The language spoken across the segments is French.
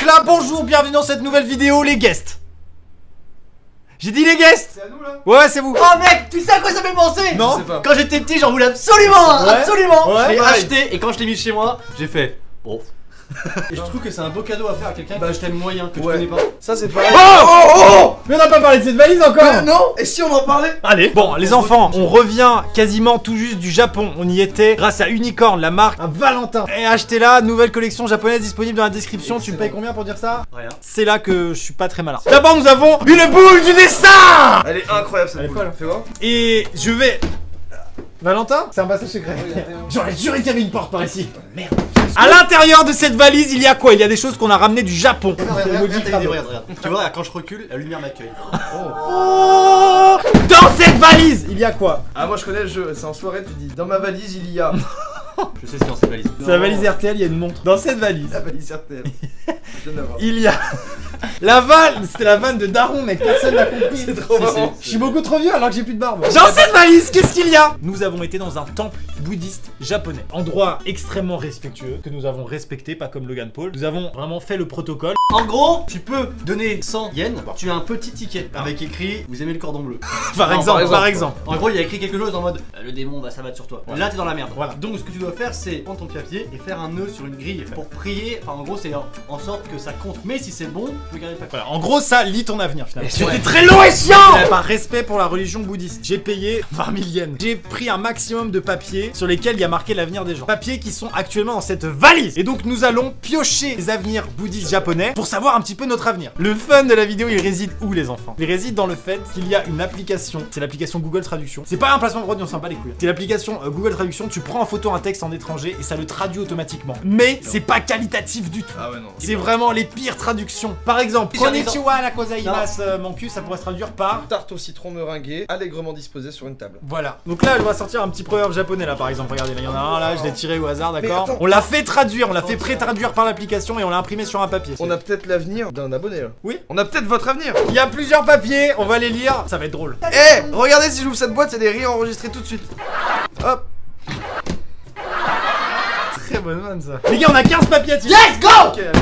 clap. Bonjour, bienvenue dans cette nouvelle vidéo, les guests. J'ai dit les guests. C'est à nous là. Ouais, c'est vous. Oh mec, tu sais à quoi ça fait penser? Non. Quand j'étais petit, j'en voulais absolument, Ouais. absolument. Ouais, Je l'ai pareil. acheté et quand je l'ai mis chez moi, j'ai fait bon. Et je trouve que c'est un beau cadeau à faire à quelqu'un que je t'aime moyen, que tu connais pas. Ça c'est pareil. Oh Mais on n'a pas parlé de cette valise encore. Non. Et si on en parlait? Allez, bon les enfants, on revient quasiment tout juste du Japon. On y était grâce à Unicorn, la marque, à Valentin. Et achetez-la, nouvelle collection japonaise disponible dans la description. Tu me payes combien pour dire ça? Rien. C'est là que je suis pas très malin. D'abord nous avons une boule du destin. Elle est incroyable cette Elle est boule. folle. Fais voir. Et je vais... Valentin? C'est un passage secret. J'aurais juré qu'il y avait une porte par ici. Merde. À l'intérieur de cette valise, il y a quoi? Il y a des choses qu'on a ramenées du Japon. Regarde. Tu vois, quand je recule, la lumière m'accueille. Oh. Dans cette valise, il y a quoi? Ah moi je connais le jeu. C'est en soirée tu dis dans ma valise il y a. Je sais ce qu'il y a dans cette valise. C'est la valise RTL, il y a une montre. Dans cette valise, La valise RTL. Je viens d'avoir. il y a... La vanne. C'était la vanne de Daron, mec, personne n'a compris. C'est trop marrant. Je suis beaucoup trop vieux alors que j'ai plus de barbe. Dans cette valise, qu'est-ce qu'il y a? Nous avons été dans un temple bouddhiste japonais. Endroit extrêmement respectueux, que nous avons respecté, pas comme Logan Paul. Nous avons vraiment fait le protocole. En gros, tu peux donner 100 yens, tu as un petit ticket avec écrit vous aimez le cordon bleu. Par exemple. En gros, il y a écrit quelque chose en mode le démon va s'abattre sur toi. Ouais. Là, t'es dans la merde. Voilà. Donc, ce que tu dois faire, c'est prendre ton papier et faire un nœud sur une grille pour prier. Enfin, en gros, c'est en sorte que ça compte. Mais si c'est bon, tu peux garder le papier. Voilà, en gros, ça lit ton avenir finalement. Et ouais. C'était très long et chiant! Par respect pour la religion bouddhiste, j'ai payé 20 000 yens. J'ai pris un maximum de papiers sur lesquels il y a marqué l'avenir des gens. Papiers qui sont actuellement dans cette valise. Et donc, nous allons piocher les avenirs bouddhistes japonais pour savoir un petit peu notre avenir. Le fun de la vidéo, il réside où, les enfants? Il réside dans le fait qu'il y a une application. C'est l'application Google Traduction. C'est pas un placement de produit, on s'en bat les couilles. C'est l'application Google Traduction. Tu prends en photo un texte en étranger et ça le traduit automatiquement. Mais c'est pas qualitatif du tout. Ah ouais non. C'est vraiment les pires traductions. Par exemple, J'ai un Konnichiwa la kozaimasu, mon cul, ça pourrait se traduire par... Tarte au citron meringuée, allègrement disposée sur une table. Voilà. Donc là, je vais sortir un petit proverbe japonais là, par exemple. Regardez, là, il y en a un là, je l'ai tiré au hasard, d'accord? attends. On l'a fait traduire, on l'a fait pré-traduire par l'application et on l'a imprimé sur un papier. On a peut-être l'avenir d'un abonné là. Oui. On a peut-être votre avenir. Il y a plusieurs papiers, on va les lire, ça va être drôle. Eh, regardez si j'ouvre cette boîte, c'est des rires enregistrés tout de suite. Hop. Très bonne vanne ça. Les gars, on a 15 papiers à tirer. Let's go! Ok, allez.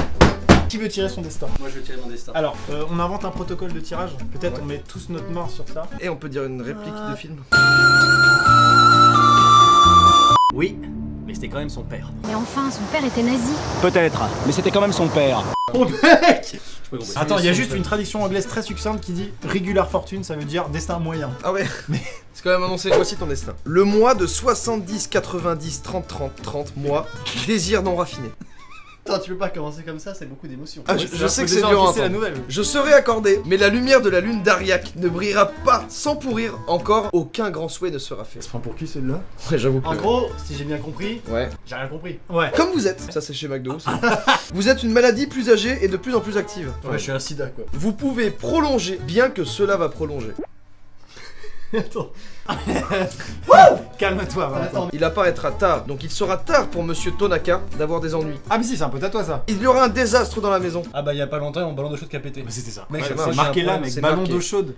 Qui veut tirer son destin? Moi, je vais tirer mon destin. Alors, on invente un protocole de tirage. Peut-être on met tous notre main sur ça. Et on peut dire une réplique de film. Oui, mais c'était quand même son père. Et enfin, son père était nazi. Peut-être, mais c'était quand même son père. Oh mec! Attends, il y a juste une traduction anglaise très succincte qui dit Regular Fortune, ça veut dire destin moyen. Ah ouais. Mais c'est quand même annoncé. Voici ton destin. Le mois de 70, 90, 30, 30, 30 mois. Désir non raffiné. Attends, tu peux pas commencer comme ça, c'est beaucoup d'émotions. Ah, Ouais, je sais faut que c'est déjà dur à encaisser la entendre. nouvelle. Je serai accordé, mais la lumière de la lune d'Ariak ne brillera pas sans pourrir encore. Aucun grand souhait ne sera fait. Ça se prend pour qui celle-là? Ouais, j'avoue. En gros, si j'ai bien compris, Ouais. j'ai rien compris. Ouais. Comme vous êtes, ça c'est chez McDo aussi. Vous êtes une maladie plus âgée et de plus en plus active. Ouais, je suis un sida quoi. Vous pouvez prolonger, bien que cela va prolonger. Attends. Calme-toi, Valentin. Attends. Il apparaîtra tard, donc il sera tard pour Monsieur Tonaka d'avoir des ennuis. Ah mais si, c'est un peu à toi ça. Il y aura un désastre dans la maison. Ah bah, il y a pas longtemps, mon ballon de chaude qui a pété. Mais c'était ça. Mec, Ouais, c'est c'est marqué marqué là, là, mec. c'est Ballon marqué. d'eau chaude.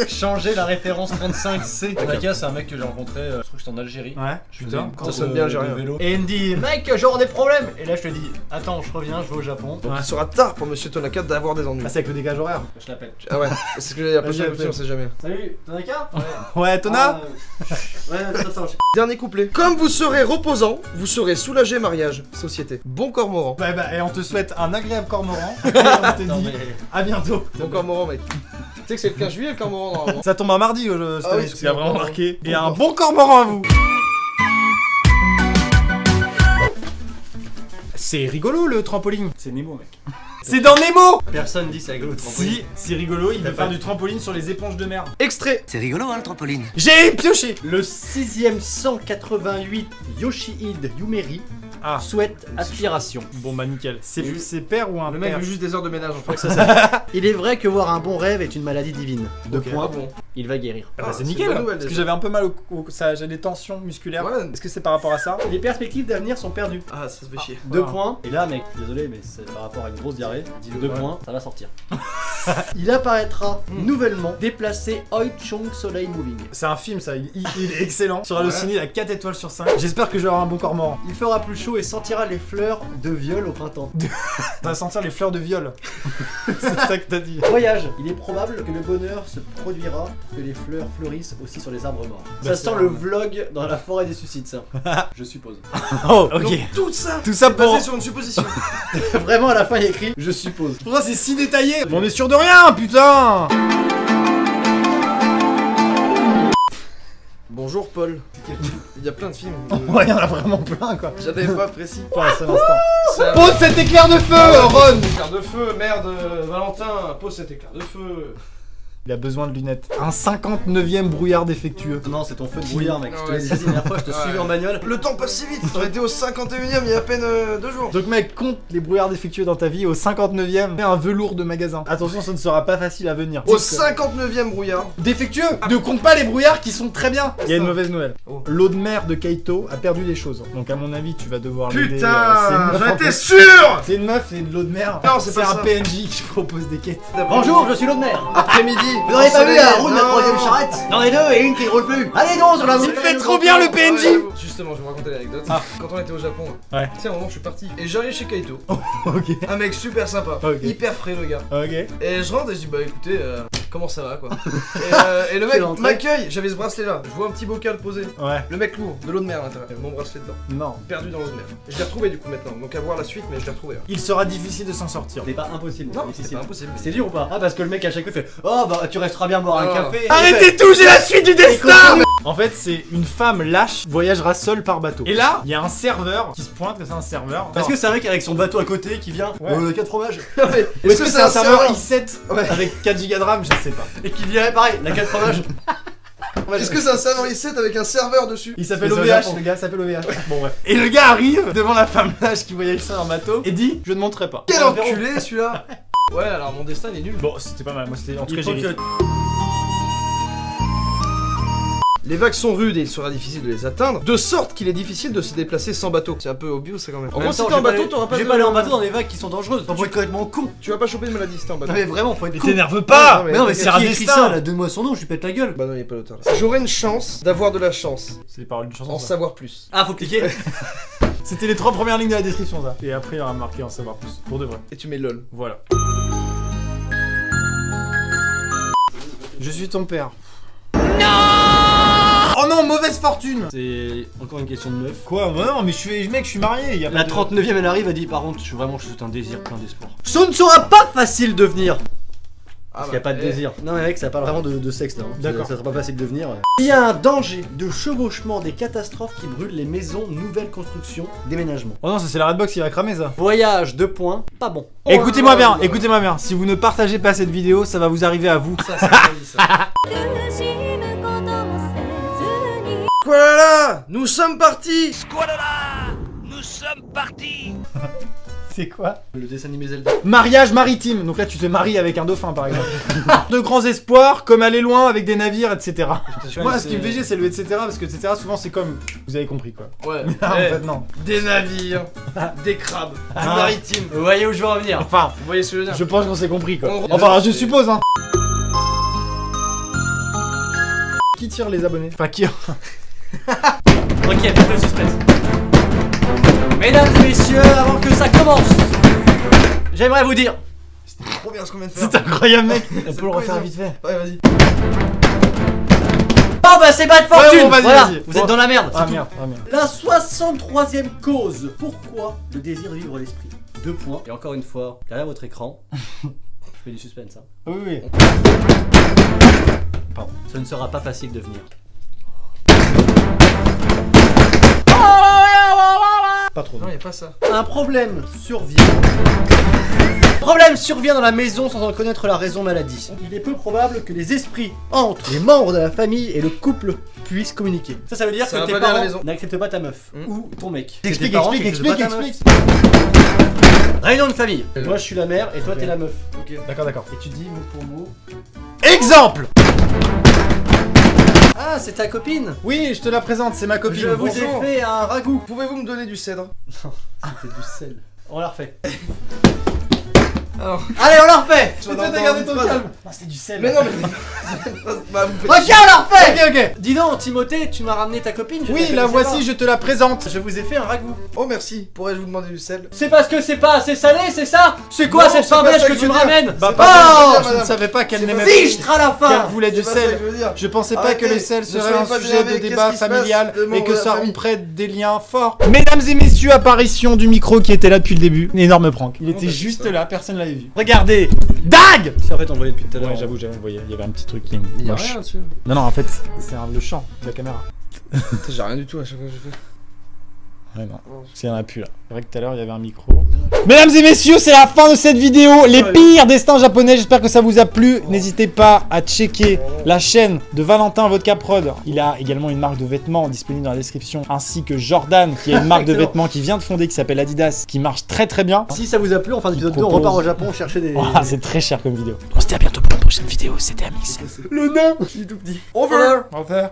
Changer la référence 35C. Tonaka, c'est un mec que j'ai rencontré, je trouve que c'était en Algérie. Ouais, Je faisais putain. une course sonne bien de algérien. vélo. Et il me dit, mec, j'aurai des problèmes. Et là, je te dis, attends, je reviens, je vais au Japon. Donc il sera tard pour Monsieur Tonaka d'avoir des ennuis. Ah, c'est avec le dégage horaire. Je l'appelle. Ah ouais, c'est ce que j'allais Vas-y, dire, appelle. on sait jamais. Salut, Tonaka? Ouais, Tona. Ouais, attends, Dernier couplet. Comme vous serez reposant, vous serez soulagé mariage, société. Bon cormoran. Ouais, bah, et on te souhaite un agréable cormoran. Et on te Non, dit mais... à bientôt. Bon cormoran mec. Tu sais que c'est le 15 juillet le cormoran normalement. Ça tombe un mardi cette Ah oui, année, parce qu'il y a c'est vraiment bon. marqué. Et Bon un corps. bon cormoran à vous. C'est rigolo le trampoline. C'est Nemo, mec. C'est dans Nemo. Personne dit c'est rigolo le trampoline. Si, c'est rigolo, il veut faire du trampoline sur les éponges de mer. Extrait. C'est rigolo, hein, le trampoline. J'ai pioché. Le 6ème 188 Yoshihide Yumeri Ah, souhaite aspiration. bon bah nickel. C'est père ou un Le mec père? veut juste des heures de ménage en fait. Il est vrai que voir un bon rêve est une maladie divine. Deux Ok. points, Ah bon. il va guérir. Ah bah Ah, c'est c'est nickel. une bonne nouvelle, Parce que déjà. j'avais un peu mal ça, j'ai des tensions musculaires. Ouais. Est-ce que c'est par rapport à ça? Les perspectives d'avenir sont perdues. Ah ça se fait chier. Deux Ah. points. Et là, mec, désolé, mais c'est par rapport à une grosse diarrhée. Dis-le 2 Ouais. points, ça va sortir. Il apparaîtra nouvellement déplacé Oi Chung Soleil Moving. C'est un film ça, il est excellent. Sur Allociné, il a 4 étoiles sur 5. J'espère que je vais avoir un bon corps. Il fera plus chaud et sentira les fleurs de viol au printemps. On va sentir les fleurs de viol. C'est ça que t'as dit. Voyage. Il est probable que le bonheur se produira, que les fleurs fleurissent aussi sur les arbres morts. Bah, Ça c'est sent un- le vlog dans la forêt des suicides, ça. Je suppose. Oh, ok. Donc, tout ça Tout ça basé pour... sur une supposition. Vraiment, à la fin, il y a écrit je suppose. Pourquoi c'est si détaillé? Mais on est sûr de rien, putain. Bonjour Paul. Il y a plein de films. Ouais, il y en a vraiment plein quoi. J'avais pas précis. Pas un seul instant. C'est un- Pose cet éclair de feu, Ah, Ron. Éclair de feu, merde, Valentin, pose cet éclair de feu. Il a besoin de lunettes. Un 59e brouillard défectueux. Non, c'est ton feu de brouillard, mec. Je te Ouais, l'ai dit la dernière fois, je te Ouais. suivais en bagnole. Le temps passe si vite, on était au 51ème il y a à peine 2 jours. Donc mec, compte les brouillards défectueux dans ta vie. Au 59e, fais un velours de magasin. Attention, ça ne sera pas facile à venir. Au 59ème brouillard. Défectueux. Ne compte pas les brouillards qui sont très bien. Il y a une mauvaise nouvelle. Oh. L'eau de mer de Kaito a perdu des choses. Donc à mon avis, tu vas devoir l'aider. Putain, C'est une meuf, j'en en étais fait. sûr. C'est une meuf, c'est de l'eau de mer. Non, c'est pas un ça. PNJ qui propose des quêtes. Bonjour, je suis l'eau de mer. Après-midi. Vous n'aurez pas vu la roue de la Non. troisième charrette? J'en ai deux et une qui roule plus. Allez donc sur la route. Il fait trop bien le PNJ. Ouais, justement, je vais vous raconter l'anecdote. Ah. Quand on était au Japon, Ouais. tu sais, à un moment, je suis parti et j'arrive chez Kaito. Ok. Un mec super sympa, Ok. hyper frais le gars. Ok. Et je rentre et je dis bah écoutez, comment ça va quoi. Et le Quelle mec entrée. m'accueille, j'avais ce bracelet là, je vois un petit bocal posé. Ouais. Le mec lourd, de l'eau de mer à l'intérieur, mon bracelet dedans, Non. perdu dans l'eau de mer. Je l'ai retrouvé du coup maintenant, donc à voir la suite, mais je l'ai retrouvé. Il sera difficile de s'en sortir. C'est pas impossible. Non, c'est c'était difficile. pas impossible. C'est dur ou pas? Ah, parce que le mec à chaque fois fait oh bah tu resteras bien boire un Ah. café. Arrêtez tout, j'ai la suite du destin. En fait, c'est une femme lâche voyagera seule par bateau. Et là, il y a un serveur qui se pointe, que c'est un serveur. Est-ce que c'est un mec avec son bateau à côté qui vient Ouais. 4 fromages Non, mais Ou est-ce que c'est un serveur i7 Ouais. avec 4 Go de RAM? Je sais pas. et qui vient pareil, la 4 fromages. Est-ce que c'est un serveur i7 avec un serveur dessus? Il s'appelle C'est au OVH, Japon. le gars s'appelle OVH. Bon, bref. Et le gars arrive devant la femme lâche qui voyage seule en bateau et dit je ne monterai pas. Quel enculé celui-là. Ouais, alors mon destin il est nul. Bon, c'était pas mal. Moi, c'était en tout cas, Il faut j'ai que Les vagues sont rudes et il sera difficile de les atteindre, de sorte qu'il est difficile de se déplacer sans bateau. C'est un peu obvious ça quand même. En gros, si t'es en bateau, t'auras pas Je vais de... pas aller en bateau dans des vagues qui sont dangereuses. Faut être complètement con. Tu vas pas choper de maladie si t'es en bateau. Non mais vraiment, faut être con. T'énerve pas. Mais non mais c'est c'est un qui écrit destin. ça là? Donne-moi son nom, je lui pète la gueule. Bah non, il est pas l'auteur. J'aurais une chance d'avoir de la chance, C'est les paroles d'une chanson. en ça. savoir plus. Ah faut cliquer. C'était les 3 premières lignes de la description, ça. Et après, il y aura marqué en savoir plus. Pour de vrai. Et tu mets lol. Voilà. Je suis ton père. Oh non, mauvaise fortune. C'est encore une question de meuf. Quoi? Bah non, mais je suis marié. Y a La pas de- 39ème elle arrive, elle dit par contre je suis un désir plein d'espoir. Ce ne sera pas facile de venir. Parce qu'il n'y a pas de désir. Non mais mec, ça parle vraiment de sexe là. D'accord. Ça sera pas facile de venir. Il y a un danger de chevauchement des catastrophes qui brûlent les maisons, nouvelles constructions, déménagements. Oh non, ça c'est la Redbox qui va cramer ça. Voyage, 2 points, pas bon. Écoutez-moi bien, écoutez-moi bien. Si vous ne partagez pas cette vidéo, ça va vous arriver à vous. Ça, c'est joli, ça. Quoi là là, nous sommes partis. C'est quoi? Le dessin animé Zelda. Mariage maritime. Donc là, tu te maries avec un dauphin par exemple. De grands espoirs, comme aller loin avec des navires, etc. Moi, ce qui me fait chier, c'est le etc. Parce que etc. souvent c'est comme. Vous avez compris quoi. Ouais. Ah, en fait, non. Des navires, des crabes, du Ah. maritime. Vous voyez où je veux en venir? Enfin, Vous voyez ce que je veux dire? je pense qu'on s'est compris quoi. On- Enfin, je suppose hein. Qui tire les abonnés? Enfin, qui. Ok, faites le suspense. Mesdames et messieurs, avant que ça commence, j'aimerais vous dire. C'était trop bien ce qu'on vient de faire. C'est incroyable, mec. On C'est peut le refaire plaisir. vite fait. Ouais, vas-y. Oh bah c'est bad fortune. Ouais, bon, vas-y, voilà, vas-y. vous Bon. êtes dans la merde. Ah c'est tout. merde, ah merde. La 63e cause. Pourquoi le désir vivre l'esprit? 2 points. Et encore une fois, derrière votre écran, je fais du suspense. Hein. Oui, oui. Pardon. Ce ne sera pas facile de venir. Pas trop. Non, y'a pas ça. Un problème survient. Problème survient dans la maison sans en connaître la raison maladie. Il est peu probable que les esprits entre les membres de la famille et le couple puissent communiquer. Ça veut dire Ça que va tes pas bien à la parents maison. n'acceptent pas ta meuf ou ton mec. C'est Explique, tes parents explique, qui acceptent explique, pas ta explique. meuf. Réunion de famille. Moi je suis la mère et toi Ok. t'es la meuf. Ok. D'accord, d'accord. Et tu dis mot pour mot. Exemple. Ah c'est ta copine. Oui, je te la présente, c'est ma copine. Je vous bonjour. ai fait un ragoût. Pouvez-vous me donner du cèdre? C'était du sel. On la refait. Allez, on leur fait. Tu t'as gardé ton calme. Ah, c'était du sel. Mais non, mais. Bah, vous faites Ok, chier. on leur fait. Ok, ok. Dis donc, Timothée, tu m'as ramené ta copine. je Oui, la la connaissais voici, pas. je te la présente. Je vous ai fait un ragoût. Oh, merci. Pourrais-je vous demander du sel? C'est parce que c'est pas assez salé, c'est ça? C'est quoi Non, cette c'est pas pain belge ça que que tu je me veux dire. ramènes? Bah, Oh, pardon, je madame. ne savais pas qu'elle C'est n'aimait pas- Fichtre à la qu'elle fin. voulait du C'est pas ça sel. que je veux dire. Je pensais pas Arrêtez. que le sel Ne serait soyez un pas sujet de énervés. débat Qu'est-ce qui se familial passe de mon et que ça famille romprait des liens forts. Mesdames et messieurs, apparition du micro qui était là depuis le début. Une énorme prank. Il était bah, juste ça. là, personne l'avait vu. Regardez, Dag. C'est en fait on voyait depuis tout à l'heure. Ouais, j'avoue, vous voyez, il y avait un petit truc qui Il y a moche. rien dessus. Non, non, en fait, c'est le champ de la caméra. Putain, j'ai rien du tout à chaque fois que je fais. Ouais, non. S'il y en a plus là. C'est vrai que tout à l'heure il y avait un micro. Mesdames et messieurs, c'est la fin de cette vidéo. Les pires destins japonais. J'espère que ça vous a plu. N'hésitez pas à checker la chaîne de Valentin Vodka Prod. Il a également une marque de vêtements disponible dans la description. Ainsi que Jordan, qui a une marque de Excellent. vêtements qui vient de fonder, qui s'appelle Adidas, qui marche très très bien. Si ça vous a plu, en fin d'épisode 2, on propose- repart au Japon chercher des. Ah, c'est très cher comme vidéo. On se dit à bientôt pour la prochaine vidéo. C'était Amix. Le nain. Je suis tout petit. Over. Au revoir.